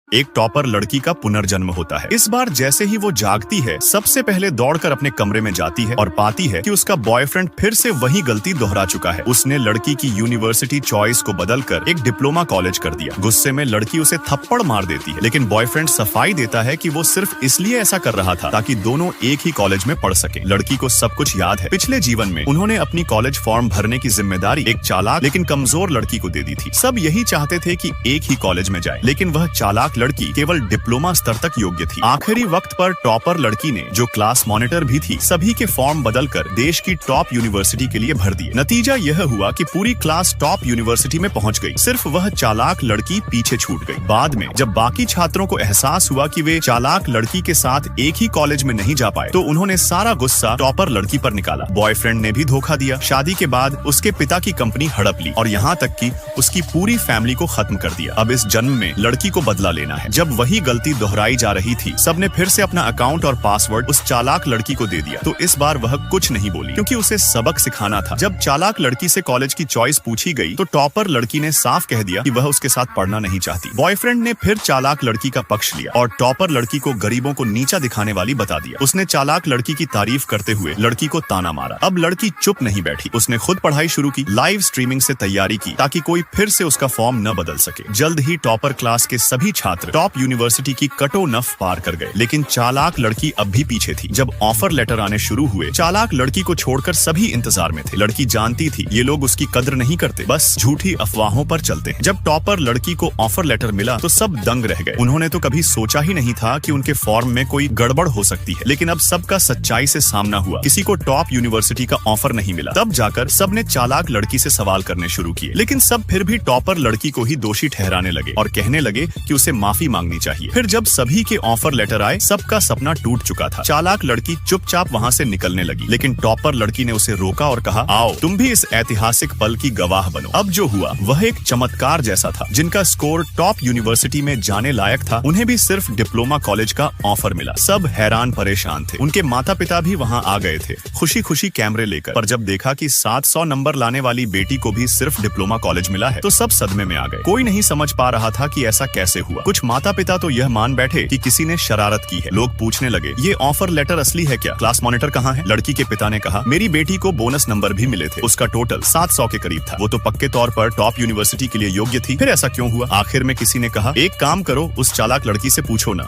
एक टॉपर लड़की का पुनर्जन्म होता है। इस बार जैसे ही वो जागती है, सबसे पहले दौड़कर अपने कमरे में जाती है और पाती है कि उसका बॉयफ्रेंड फिर से वही गलती दोहरा चुका है। उसने लड़की की यूनिवर्सिटी चॉइस को बदलकर एक डिप्लोमा कॉलेज कर दिया। गुस्से में लड़की उसे थप्पड़ मार देती है, लेकिन बॉयफ्रेंड सफाई देता है कि वो सिर्फ इसलिए ऐसा कर रहा था ताकि दोनों एक ही कॉलेज में पढ़ सके। लड़की को सब कुछ याद है। पिछले जीवन में उन्होंने अपनी कॉलेज फॉर्म भरने की जिम्मेदारी एक चालाक लेकिन कमजोर लड़की को दे दी थी। सब यही चाहते थे कि एक ही कॉलेज में जाए, लेकिन वह चालाक लड़की केवल डिप्लोमा स्तर तक योग्य थी। आखिरी वक्त पर टॉपर लड़की ने, जो क्लास मॉनिटर भी थी, सभी के फॉर्म बदलकर देश की टॉप यूनिवर्सिटी के लिए भर दिए। नतीजा यह हुआ कि पूरी क्लास टॉप यूनिवर्सिटी में पहुंच गई, सिर्फ वह चालाक लड़की पीछे छूट गई। बाद में जब बाकी छात्रों को एहसास हुआ कि वे चालाक लड़की के साथ एक ही कॉलेज में नहीं जा पाए, तो उन्होंने सारा गुस्सा टॉपर लड़की पर निकाला। बॉयफ्रेंड ने भी धोखा दिया। शादी के बाद उसके पिता की कंपनी हड़प ली और यहाँ तक कि उसकी पूरी फैमिली को खत्म कर दिया। अब इस जन्म में लड़की को बदला लेना है। जब वही गलती दोहराई जा रही थी, सबने फिर से अपना अकाउंट और पासवर्ड उस चालाक लड़की को दे दिया। तो इस बार वह कुछ नहीं बोली, क्योंकि उसे सबक सिखाना था। जब चालाक लड़की से कॉलेज की चॉइस पूछी गई, तो टॉपर लड़की ने साफ कह दिया कि वह उसके साथ पढ़ना नहीं चाहती। बॉयफ्रेंड ने फिर चालाक लड़की का पक्ष लिया और टॉपर लड़की को गरीबों को नीचा दिखाने वाली बता दिया। उसने चालाक लड़की की तारीफ करते हुए लड़की को ताना मारा। अब लड़की चुप नहीं बैठी, उसने खुद पढ़ाई शुरू की, लाइव स्ट्रीमिंग से तैयारी की ताकि कोई फिर से उसका फॉर्म न बदल सके। जल्द ही टॉपर क्लास के सभी छात्र टॉप यूनिवर्सिटी की कटो नफ पार कर गए, लेकिन चालाक लड़की अब भी पीछे थी। जब ऑफर लेटर आने शुरू हुए, चालाक लड़की को छोड़कर सभी इंतजार में थे। लड़की जानती थी ये लोग उसकी कद्र नहीं करते, बस झूठी अफवाहों पर चलते हैं। जब टॉपर लड़की को ऑफर लेटर मिला तो सब दंग रह गए। उन्होंने तो कभी सोचा ही नहीं था कि उनके फॉर्म में कोई गड़बड़ हो सकती है, लेकिन अब सबका सच्चाई से सामना हुआ। किसी को टॉप यूनिवर्सिटी का ऑफर नहीं मिला। तब जाकर सबने चालाक लड़की से सवाल करने शुरू किए, लेकिन सब फिर भी टॉपर लड़की को ही दोषी ठहराने लगे और कहने लगे कि उसे माफी मांगनी चाहिए। फिर जब सभी के ऑफर लेटर आए, सबका सपना टूट चुका था। चालाक लड़की चुपचाप वहाँ से निकलने लगी, लेकिन टॉपर लड़की ने उसे रोका और कहा, आओ तुम भी इस ऐतिहासिक पल की गवाह बनो। अब जो हुआ वह एक चमत्कार जैसा था। जिनका स्कोर टॉप यूनिवर्सिटी में जाने लायक था, उन्हें भी सिर्फ डिप्लोमा कॉलेज का ऑफर मिला। सब हैरान परेशान थे। उनके माता पिता भी वहाँ आ गए थे, खुशी खुशी कैमरे लेकर। पर जब देखा कि 700 नंबर लाने वाली बेटी को भी सिर्फ डिप्लोमा कॉलेज मिला है, तो सब सदमे में आ गए। कोई नहीं समझ पा रहा था कि ऐसा कैसे हुआ। कुछ माता पिता तो यह मान बैठे कि किसी ने शरारत की है। लोग पूछने लगे, ये ऑफर लेटर असली है क्या? क्लास मॉनिटर कहाँ है? लड़की के पिता ने कहा, मेरी बेटी को बोनस नंबर भी मिले थे, उसका टोटल 700 के करीब था। वो तो पक्के तौर पर टॉप यूनिवर्सिटी के लिए योग्य थी, फिर ऐसा क्यों हुआ? आखिर में किसी ने कहा, एक काम करो, उस चालाक लड़की से पूछो ना।